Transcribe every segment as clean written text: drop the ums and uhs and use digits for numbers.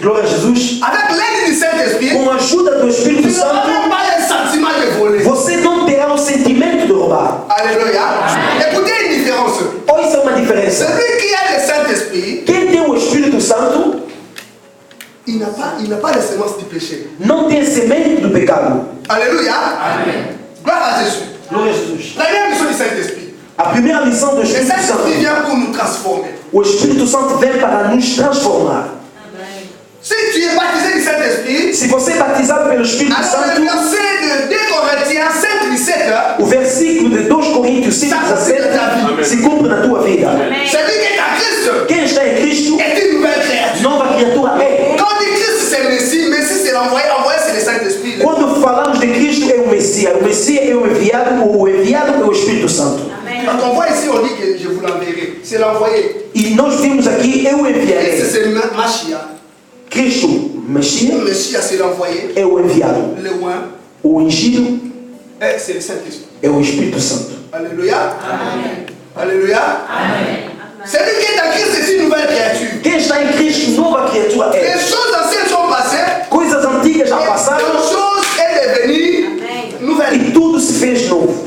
Glória a Jesus. Avec l'aide du Saint-Esprit, Com a ajuda do Espírito tu n'auras Santo, même pas le sentiment de voler. você não terá o sentimento de roubar. Alléluia. Écoutez une différence. Olha, isso é uma diferença. Celui qui a le Saint-Esprit, Quem tem o Espírito Santo il n'a pas la semence du péché. não tem a semente do pecado. Alléluia. Amen. Gloire à Jésus. Glória a Jesus. La première mission du Saint-Esprit. A primeira lição do Le Espírito Saint-Esprit Santo. vient pour nous transformer. O Espírito Santo vem para nos transformar. Si tu es baptisé du Saint-Esprit, Se você é batizado pelo Espírito alors le Santo, verset de 2 Corinthiens 5, 17, o versículo de 2 Coríntios 5,17 se cumpre na tua vida. celui qui est en Christ Quem está em Cristo, est une nouvelle créature. nova criatura é. Quand on dit Christ, c'est Messie, Messie c'est l'envoyé, envoyé c'est le Saint-Esprit. Quando falamos de Cristo, é o Messias é o enviado é o Espírito Santo. Quand on voit ici, on dit que je vous l'enverrai. C'est l'envoyé. E nós vimos aqui, eu Christ enviarei. c'est Mashiach. Cristo, Messias, Messie c'est l'envoyé. é o enviado. Le oin, O ungido c'est le Saint-Esprit. é o Espírito Santo. Alléluia. Amen. Alléluia. Amen. Celui qui est en Christ c'est une nouvelle créature. Quem está em Cristo, nova criatura Les é. choses anciennes sont passées. Coisas antigas já Et passaram toute chose est devenue nouvelle. e tudo se fez novo.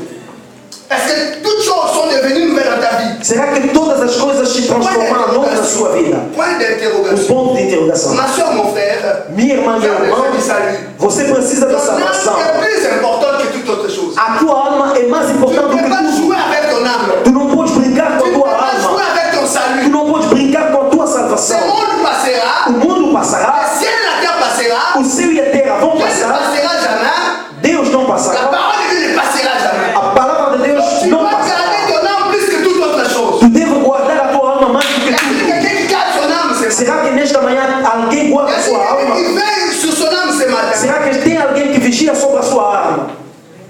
Est-ce que toutes choses sont devenues nouvelles dans ta vie? Será que todas as coisas se transformaram novas na sua vida? Point O d'interrogation. ponto de interrogação. Ma soeur, mon frère, Minha irmã, tu meu as irmão, besoin du salut. você precisa da Ton salvação. âme est plus importante que toute autre chose. A tua alma é mais Tu ne importante do peux pas que tudo. jouer avec ton âme. Tu não podes brincar com Tu a ne peux tua pas jouer alma. avec ton Tu salut. não podes brincar com a tua Ce salvação. monde passera, O mundo passará, le ciel et la terre passera, o céu e a terra vão Dieu ne passar, passera jamais, Deus não la passará, parole de Dieu ne passera jamais. a palavra de Deus Tu não dois passará. garder ton âme plus que toute autre chose. Tu deves guardar a tua alma mais do que Est-ce que tudo. quelqu'un qui garde son âme ce matin? Será que nesta manhã alguém guarda a Est-ce qu'il sua y a quelqu'un qui alma? veille sur son âme ce matin? Será que tem alguém que vigia sobre a sua alma?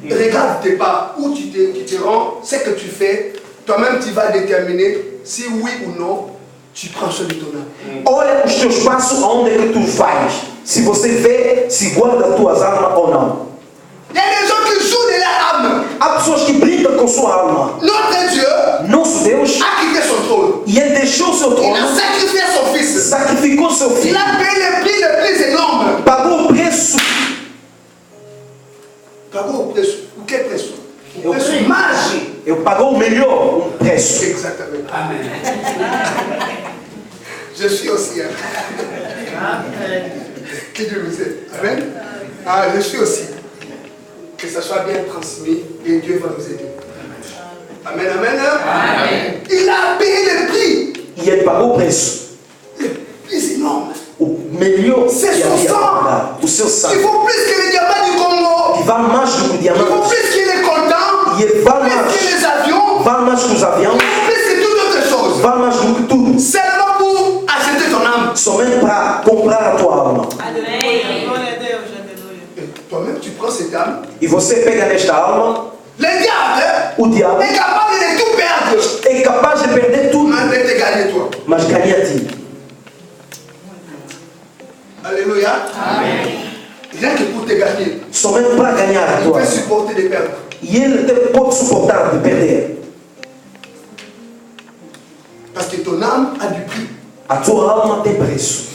Regarde tes pas, où tu te rends, ce que tu fais, toi-même tu vas déterminer si oui ou non tu prends soin de ton âme. Olha os teus passos, aonde é que tu vais. Se você vê, se guarda as tuas almas ou não. Il y a des gens qui jouent de leur âme. Há pessoas que brincam com sua alma. Notre Dieu Nosso Deus, a quitté son trône. e Ele deixou seu Il trono, a sacrifié son fils. sacrificou seu Il filho, a payé le prix le plus énorme. pagou o preço. Pagou o preço. O que preço? O Eu preço creio. mágico. Eu pagou o melhor, um preço. Exactement. Amen. Je suis aussi. Que Dieu vous aide. Amen. Ah, je suis aussi. Que ça soit bien transmis et Dieu va nous aider. Amen, amen. Amen. Il a payé le prix. E Ele pagou o preço. Le plus énorme. O melhor que C'est son havia sang. para pagar. O seu Il sangue. faut plus que les diamants du Congo. Que vale mais do que o Il faut diamante. plus que les coltans. E ele vale Plus que mais. les avions. Vale mais que os Il aviões. faut plus que toute autre chose. Vale mais do que tudo. Seulement pour acheter ton âme. Somente para comprar a tua alma. Et toi-même, tu prends cette âme. E você pega nesta alma, Le diable o diabo est capable de tout perdre. é capaz de perder tudo, Mais de te gagner toi. mas ganha a ti. Alléluia. Amen. Rien que pour te gagner. Somente para ganhar a Il tua peut alma. supporter de perdre. E ele te pode suportar de perder. Parce que ton âme a du prix. A tua alma tem preço.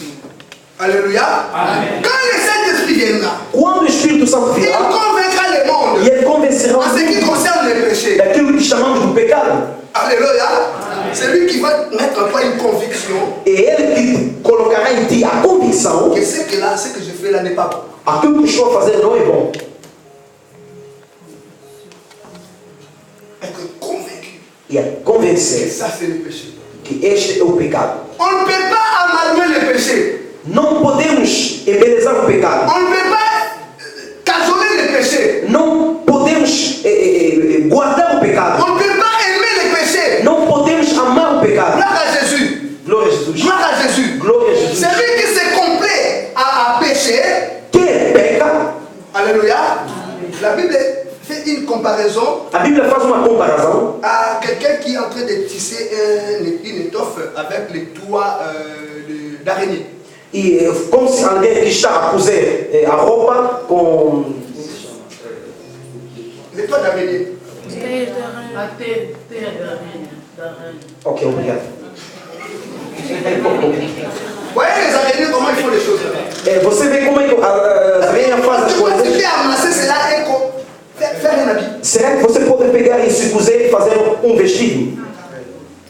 Alléluia. Amen. Quand le Saint-Esprit viendra, Quando o Espírito Santo il virá, convaincra le e monde ele convencerá en ce qui concerne les péchés. daquilo que chamamos do pecado. Alléluia. C'est lui qui va mettre en toi une conviction É ele que colocará em ti a convicção que ce que je fais là n'est pas bon. aquilo que estou a fazer não é bom. Être convaincu E a que convencer ça c'est le péché. que este é o pecado. On ne peut pas amadouer le péché. Não podemos embelezar o pecado. On ne peut pas cajoler le péché. Não podemos guardar o pecado. On ne peut pas aimer le péché. Não podemos amar o pecado. Gloire à Jésus. Glória a Jesus. Gloire à Jésus. Glória a Jesus. Celui qui se complaît à pécher, Quem peca, alléluia, la Bible fait une comparaison a Bíblia faz uma comparação à quelqu'un qui est en train de tisser une étoffe avec les toits d'araignée. e como se alguém que está a cozer a roupa com Les toits d'araignée. ok, obrigado. Voyez les araignées comment ils font les choses là. Você vê como é que a velha faz as Tu coisas? peux amasser cela et faire un habit. Será que você pode pegar isso e cozer e fazer um vestido?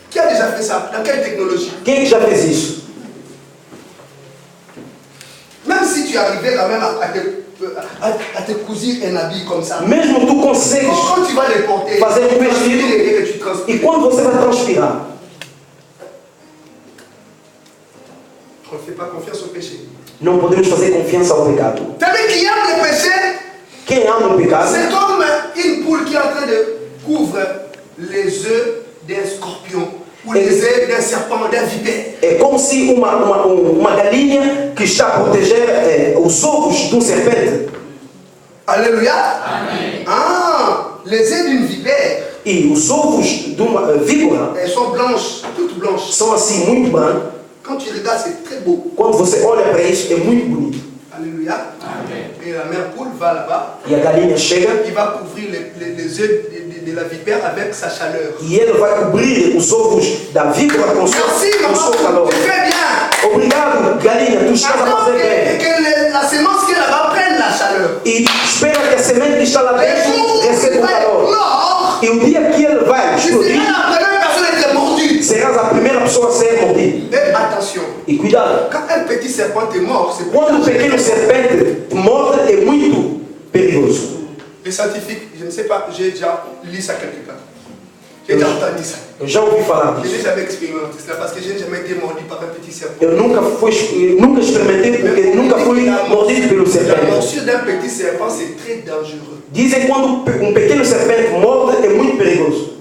Qui a déjà fait ça? Dans quelle technologie? Quem que já fez isso? Même si tu arrivais quand même à te cousir un habit comme ça. Mesmo tu consegues Quand tu vas le porter, fazer um tu transpires vestido et que tu e transpires. quando você vai transpirar, On ne fait pas confiance au péché. não podemos fazer confiança ao pecado. C'est-à-dire qui aime le péché, Quem ama o pecado c'est comme une poule qui est en train de couvrir les œufs d'un scorpion ou les œufs d'un serpent, d'un vipère. é como se uma galinha que está a proteger os ovos de um serpente. Alléluia. Ah, les œufs d'une vipère, E os ovos de uma víbora elles sont blanches, toutes blanches. são assim muito brancos. Quand tu regardes, c'est très beau. Quando você olha para isso, é muito bonito. Alléluia. Et la mère poule va là-bas, E a galinha chega il va couvrir les œufs de la vipère avec sa chaleur. e ele vai cobrir os ovos da víbora com Merci, seu maman, calor. tu fais bien. Obrigado, galinha, tu estás a Attends fazer bem. que la sémence qui est là-bas prenne la chaleur. E espera que a semente que está lá Les dentro jours où receba il o va calor. éclore, E o dia que ele vai tu seras explodir, la première personne à être mordue. serás a primeira pessoa a ser mordida. Et attention, E cuidado, quand un petit serpent est mort, c'est quando o pequeno serpente morde é muito perigoso. Les scientifiques, je ne sais pas, j'ai déjà lu ça quelque part. J'ai déjà entendu ça. Eu já ouvi falar Je disso. n'ai jamais expérimenté cela parce que je n'ai jamais été mordu par un petit serpent. Eu nunca experimentei porque nunca fui mordido pelo La serpente. morsure d'un petit serpent, c'est très dangereux. Dizem que quando um pequeno serpente morde é muito perigoso.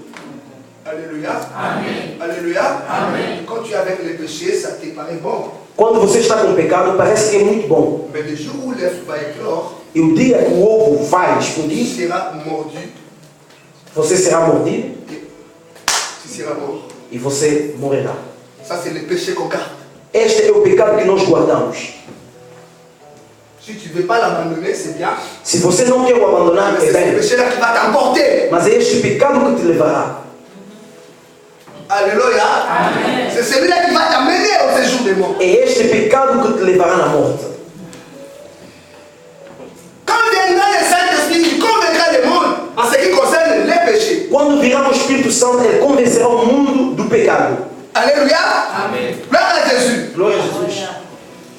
Alléluia. Amen. Alléluia. Amen. Quand tu es avec le péché, ça te paraît bon. Quando você está com pecado, parece que é muito bom. Mais le jour où l'œuf va éclore, E o dia que o ovo vai tu explodir, seras mordu você será mordido et tu seras mort. e você morrerá. Ça, c'est le péché qu'on garde. Este é o pecado que nós guardamos. Si tu ne veux pas l'abandonner, c'est bien. Se você não quer o abandonar, Mais é c'est ce bem. péché-là qui va t'emporter. Mas é este pecado que te levará. Alléluia. Amen. C'est celui-là qui va t'amener au séjour des morts. É este pecado que te levará na morte. Quand viendra le Saint-Esprit, il convaincra le monde en ce qui concerne les péchés. Quando virá o Espírito Santo, ele convencerá o mundo do pecado. Alléluia. Amen. Gloire à Jésus. Glória a Jesus.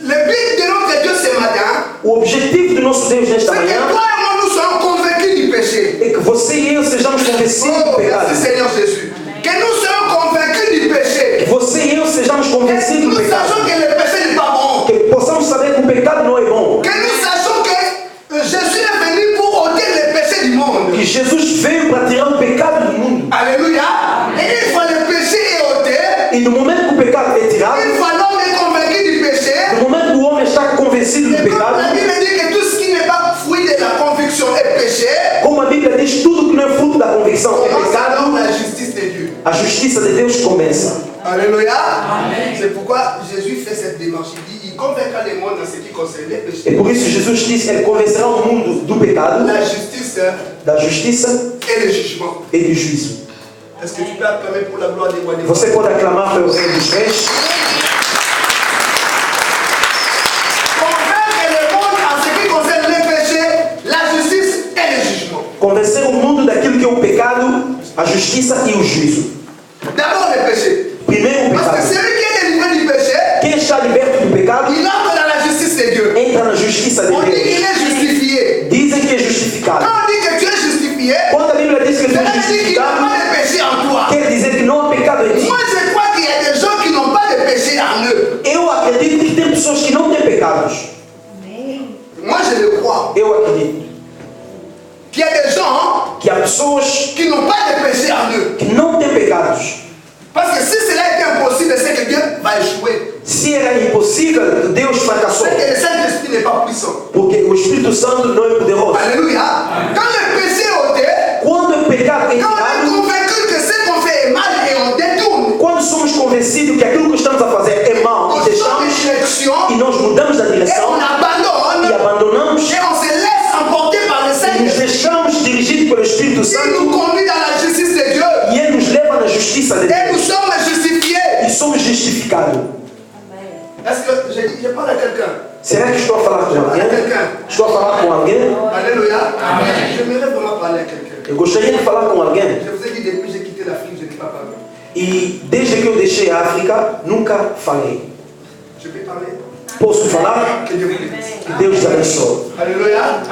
Le but de notre Dieu ce matin, O objetivo do nosso Deus nesta c'est que manhã toi et moi nous soyons convaincus du péché. é que você e eu sejamos convencidos do Oh, pecado. merci Seigneur Jésus. Que nous soyons convaincus du péché. Que você e eu sejamos Que convencidos nous do pecado. sachions que le péché n'est pas bon. Que possamos saber que o pecado não é bom. Que nous sachions que Jésus est venu pour ôter le péché du monde. Que Jesus veio para tirar o pecado do mundo. Alléluia. Et une fois le péché est ôté, E no momento que o pecado é tirado, une fois l'homme est convaincu du péché, no momento que o homem está convencido do et comme la pecado, Bible dit que tout ce qui n'est pas fruit de la conviction est péché, como a Bíblia diz, tudo que não é fruto da convicção é commence alors pecado, la justice de Dieu. a justiça de Deus começa. Alléluia. C'est pourquoi Jésus fait cette démarche. Il dit, il convaincra les mondes en ce qui concerne les E péchés, por isso Jesus disse, ele convencerá o mundo do pecado, la justice da justiça et le jugement. e do juízo. Est-ce que tu peux acclamer pour la gloire des rois des rois? Você pode aclamar pelo Rei dos Reis. Convaincre le monde en ce qui concerne les péchés, la justice et le jugement. Convencer o mundo daquilo que é o pecado, a justiça e o juízo. D'abord le péché. Primeiro o Parce que pecado. celui qui est délivré du péché, Quem está liberto do pecado, il entre dans la justice de Dieu. entra na justiça de On dit Deus. qu'il est justifié. Dizem que é justificado. Quand on dit que tu es justifié, Quando a Bíblia diz que tu cela és veut dire qu'il n'y a justificado, pas de péché en toi. quer dizer que não há pecado em ti. Moi, je crois qu'il y a des gens qui n'ont pas de péché en eux. Eu acredito que tem pessoas que não têm pecados. Moi, je le crois. Eu acredito Qu'il y a des gens que há pessoas qui n'ont pas de péché en eux. que não têm pecados. Parce que si cela était impossible, c'est que Dieu va échouer. Se era impossível, Deus fracassou. C'est que le Saint-Esprit n'est pas puissant. Porque o Espírito Santo não é poderoso. Alléluia. Quand le péché est ôté, Quando o pecado é quand on est tirado, convaincu que ce qu'on fait est mal et on détourne, quando somos convencidos que aquilo que estamos a fazer é mal on e change de deixamos direction e nós mudamos a et on direção e abandonne abandonamos et on se laisse emporter par le e nos Saint-Esprit. deixamos dirigir pelo Espírito Il Santo nous conduit dans la justice de Dieu e Ele nos leva na justiça de et nous Deus sommes justifiés. e somos justificados. Est-ce que je parle à quelqu'un? Será que estou a falar com alguém? Estou a falar com alguém? Alléluia. J'aimerais vraiment parler à quelqu'un. Eu gostaria de falar com alguém. Je vous ai dit depuis que j'ai quitté l'Afrique, je n'ai pas parlé. E desde que eu deixei a África, nunca falei. Je peux parler? Posso falar? Que Dieu vous bénisse. Que Deus te abençoe. Alléluia.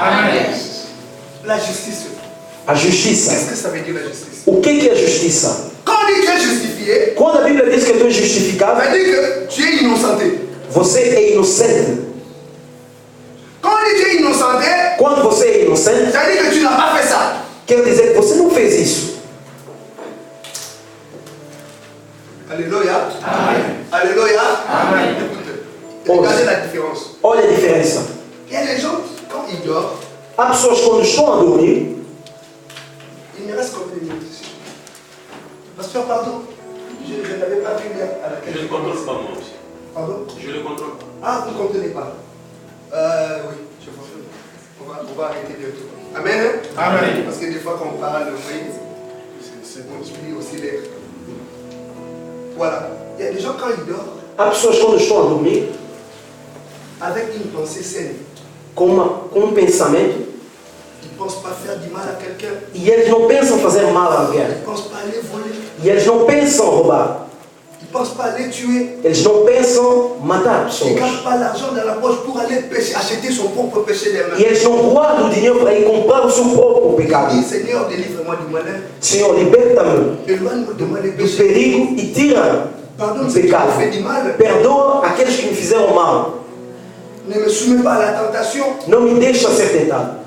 La justice. A justiça. Qu'est-ce que ça veut dire la justice? O que é a justiça? Quand on dit que tu es justifié, Quando a Bíblia diz que tu és justificado, ça veut dire que tu es innocenté. você é inocente. Quand on dit que tu es innocenté, Quando você é inocente, ça veut dire que tu n'as pas fait ça. quer dizer que você não fez isso. Alléluia. Alléluia. Écoute, regardez la différence. Olha a diferença. Il y a les gens, quand ils dorment, Há pessoas quando estão a dormir, il me reste combien de minutes ici? Pasteur, pardon. Je n'avais pas vu hier à laquelle Je ne contrôle pas moi aussi. Pardon? Je ne contrôle pas. Ah, vous ne comprenez pas. Oui, je vois. On va arrêter bientôt. Amen. Amen. Parce que des fois quand on parle, oui, on oublie aussi l'air. Voilà. Il y a des gens quand ils dorment, há pessoas quando estão a dormir, avec une pensée saine, com um pensamento, ils ne pensent pas faire du mal à quelqu'un. e eles não pensam fazer mal a alguém. Ils ne pensent pas aller voler. E eles não pensam roubar. Ils ne pensent pas aller tuer. Eles não pensam matar Ils ne pessoas. gardent pas l'argent dans la poche pour aller pécher, acheter son propre péché des mains. E eles não guardam o dinheiro para ir comprar o seu próprio Il pecado. dit, Seigneur, délivre-moi du malin. Senhor, liberta-me Éloigne-moi de moi les do péchés. perigo e tira Pardonne o ceux qui pecado. m'ont fait du mal. Perdoa aqueles que me fizeram mal. Ne me soumets pas à la tentation. Não me deixa ser tentado.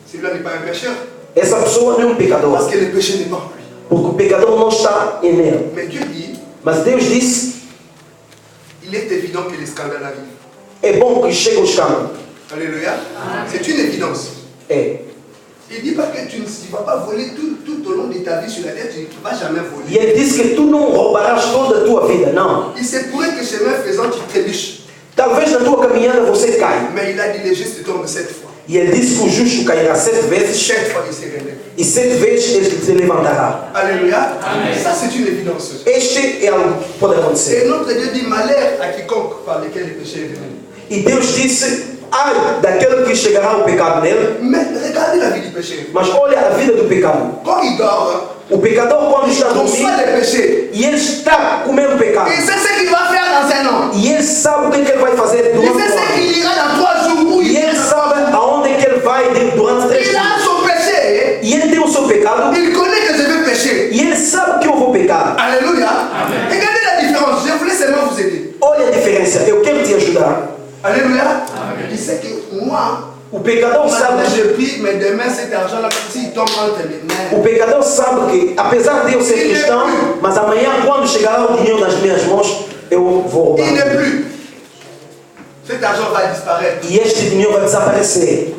Celui-là n'est pas un pécheur. Essa pessoa não é um pecador. Parce que le péché n'est pas en lui. Porque o pecador não está em ele. Mais Dieu dit, Mas Deus disse, il est évident que les scandales arrivent. é bom que chegue o escândalo. Alléluia. C'est une évidence. É. Il dit pas que tu ne vas pas voler tout au long de ta vie sur la terre, tu ne vas jamais E voler. ele disse que tu não roubarás toda a tua vida. Não. Il se pourrait que chemin faisant, tu trébuches. Talvez na tua caminhada você caia. Mais il a dit, les justes tombent 7 fois. E ele disse que o justo cairá 7 vezes. 7 fois, il se relève. E 7 vezes ele se levantará. Alléluia. Ça, c'est une évidence. Este é algo que pode acontecer. Et notre Dieu dit, malheur à quiconque par lequel le péché est venu. E Deus disse, ai daquele que chegará o pecado nele. Mais regardez la vie du péché. Mas olha a vida do pecado. Quand il dort, O pecador quando il está a conçoit dormir, les péchés. e ele está comendo pecado. Il sait ce qu'il va faire dans un an. E ele sabe o que ele vai fazer Il durante sait o ce ano. qu'il ira dans 3 jours où E il ele sabe aonde que ele vai durante 3 Il dias. a son péché. E ele tem o seu pecado. Il connaît que je vais pécher. E ele sabe que eu vou pecar. Alléluia. Regardez la différence. Je voulais seulement vous aider. Olha a diferença. Eu quero te ajudar. Alléluia. Il sait que moi, O pecador maintenant sabe. je prie, mais demain cet argent-là, s'il tombe entre mes mains, O pecador sabe que, apesar de eu ser cristão, mas amanhã, quando chegará o dinheiro nas minhas mãos, eu vou roubar. il n'est plus. Cet argent va disparaître. E este dinheiro vai desaparecer.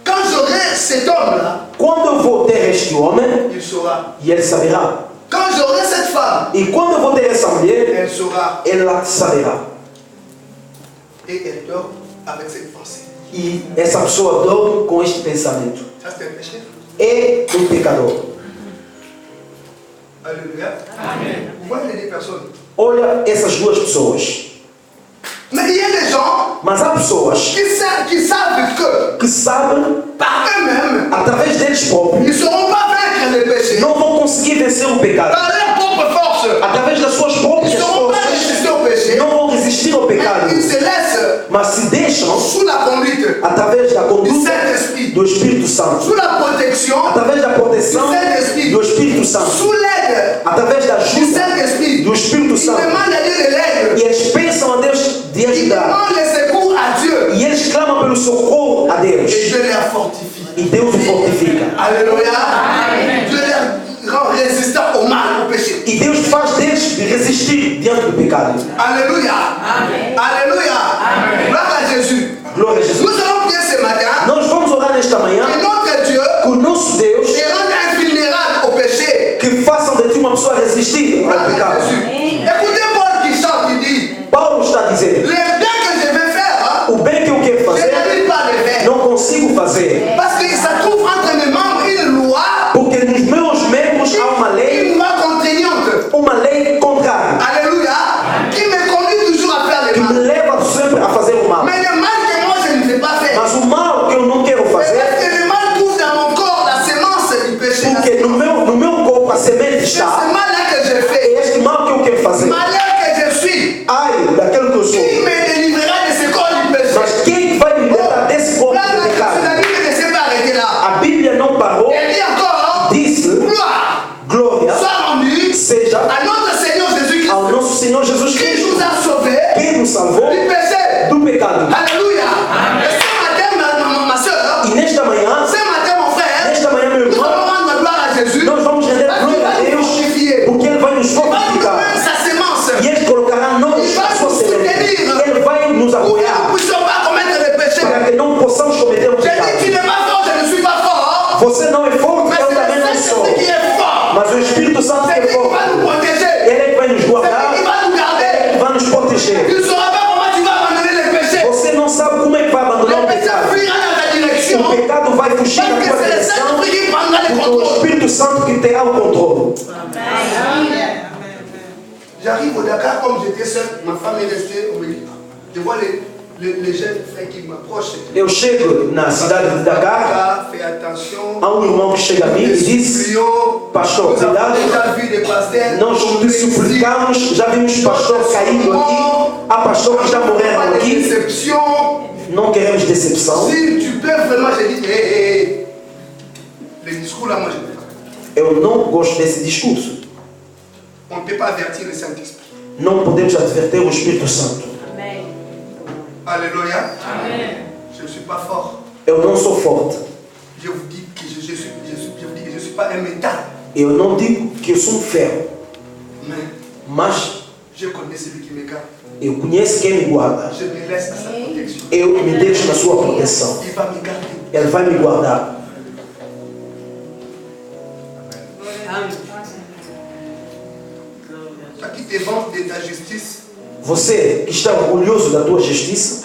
Quand j'aurai cet homme-là, Quando eu vou ter este homem, il saura. e ele saberá. Quand j'aurai cette femme, E quando eu vou ter essa mulher, elle saura. ela saberá. Et elle dort avec cette pensée. E essa pessoa dorme com este pensamento. Ça, c'est un péché. É um pecador. Alléluia. Vous voyez les deux personnes. Olha essas duas pessoas. Mais il y a des gens Mas há pessoas qui savent que que sabem, par eux-mêmes, através deles próprios, ils ne sauront pas vaincre le péché. não vão conseguir vencer o pecado. Par leur propre force. Através das suas Ils próprias ne sauront pas forças, résister au péché. não vão resistir ao pecado. Ils se laissent Mas se deixam, sous la conduite através da du conduta Saint-Esprit, do Espírito Santo, sous la protection através da proteção do Espírito Santo, sous l'aide através da du ajuda Saint-Esprit. do Espírito Ils Santo. demandent à Dieu de l'aide. E eles pensam a Deus de Ils ajudar. demandent le secours à Dieu. E eles clamam pelo socorro a Deus. Et Dieu les fortifie. E Deus o fortifica. Alléluia. Dieu les rend résistants au mal, au péché. E Deus faz deles resistir diante do pecado. Alléluia. Alléluia. Gloire à Jésus. Glória a Jesus. Nous allons prier ce matin Nós vamos orar nesta manhã que notre Dieu que o nosso Deus te rende invulnérable au péché. que façam de ti uma pessoa resistir ao Gloire à pecado. Jésus. Écoutez Paul qui chante, il dit, Paulo está a dizer, le bien que je vais faire, o bem que eu quero je fazer, n'arrive pas à le faire. não consigo fazer. Parce que ça trouve entre mes membres une loi, Porque nos meus membros há une loi contraignante. uma lei contrária, Alléluia. Qui me conduit toujours à faire nos salvou du péché. do pecado. Alléluia. Et ce matin, ma soeur, E nesta manhã, ce matin, mon frère, nesta manhã, meu nous irmão, allons rendre gloire à Jésus. nós vamos render Parce qu'il glória va a nous Deus, fortifier. porque Ele vai nos Il va nous fortificar. donner sa sémence. E Ele colocará nós a sua semente. Ele vai nos Pour que nous ne apoiar puissions pas commettre le péché. para que não possamos cometer o J'ai dit, tu pecado. n'es pas fort, je ne suis pas fort. Você não é forte, Mais eu c'est também le não sou. Saint-Esprit qui est fort. Mas o Espírito Santo C'est é lui qui va nous forte. protéger. Ele é que vai nos C'est guardar, lui qui va nous ele garder. vai nos proteger. Tu ne sauras pas comment tu vas abandonner le péché. Você não sabe como é que vai abandonar Le o péché pecado. fuira dans ta direction. O pecado vai fugir Parce da que tua c'est le direção, Saint-Esprit qui prendra le porque o contrôle. Espírito Santo que terá o controle. J'arrive au Dakar, comme j'étais seul, ma femme est restée au milieu. Je vois les jeunes frères qui m'approchent. Eu chego na cidade de Dakar, Fais attention. há um irmão que chega a mim e diz: Pastor, Nous avons cuidado, déjà vu des pasteurs. nós te suplicamos, já vimos pastor caído aqui, há pastor que já morreram Pas de aqui, déception. não queremos decepção. Si tu peux vraiment, j'ai dit, hé, les discours là, moi je ne peux pas. Eu não gosto desse discurso. On ne peut pas avertir le Saint-Esprit. Não podemos adverter o Espírito Santo. Alléluia. Je ne suis pas fort. Eu não sou forte. Je vous dis que je ne suis pas un métal. Eu não digo que eu sou um ferro. Mas Je connais celui qui me garde. eu conheço quem me guarda. Je me laisse à sa protection. Eu me deixo na sua proteção. Il va me garder. Ele vai me guardar. Toi qui te vantes de ta justice, Você que está orgulhoso da tua justiça,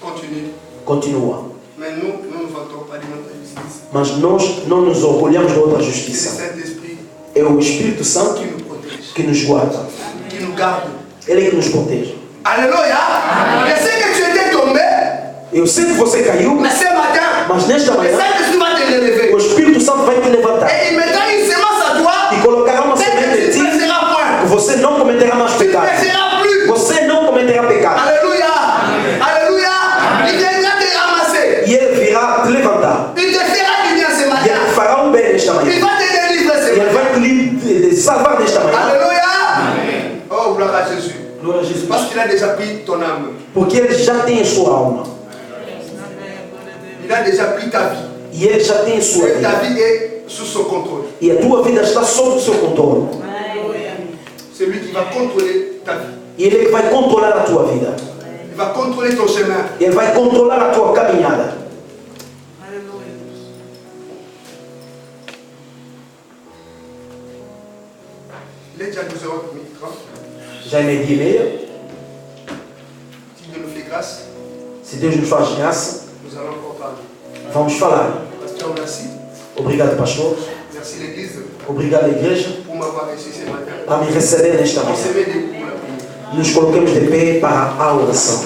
continue. continua. Mais nous ne vantons pas de notre justice. Mas nós não nos orgulhamos da outra C'est le justiça. Saint-Esprit É o Espírito Santo qui nous protège, que nos guarda. qui nous garde. Ele é que nos protege. Alléluia. Je sais que tu étais tombé, Eu sei que você caiu, mais ce matin, mas nesta le manhã Saint-Esprit va te relever. o Espírito Santo vai te levantar Et il mettra une sémence à toi. e colocará uma Telle semente que em tu ne ti. pécheras point. Você não cometerá mais Tu ne pecado. pécheras plus. Você não cometerá pecado. Alléluia. Alléluia. Il viendra te ramasser. E ele virá te levantar. Il te fera du bien ce E ele matin. fará um bem nesta Il manhã. va te délivrer ce E ele matin. vai te salvar nesta manhã. Alléluia. Oh, gloire à Jésus. Glória a Jesus. Parce qu'il a déjà pris ton âme. Porque ele já tem a sua alma. Il a déjà pris ta vie. E ele já tem a sua Et ta vida. vie est sous son contrôle. E a tua vida está sob o seu controle. C'est lui qui va contrôler ta vie. E ele é que vai controlar a tua vida. Il va contrôler ton chemin. Ele vai controlar a tua caminhada. Il est déjà 12h30. Já é meio-dia e meia. Si Dieu nous fait grâce, Se Deus nos faz graça, nous allons encore parler. vamos falar. Pasteur, merci. Obrigado, pastor. Merci l'Église Obrigado, igreja, pour m'avoir reçu ce matin. para me receber nesta On se manhã. met debout pour la prière. Nos coloquemos de pé para a oração.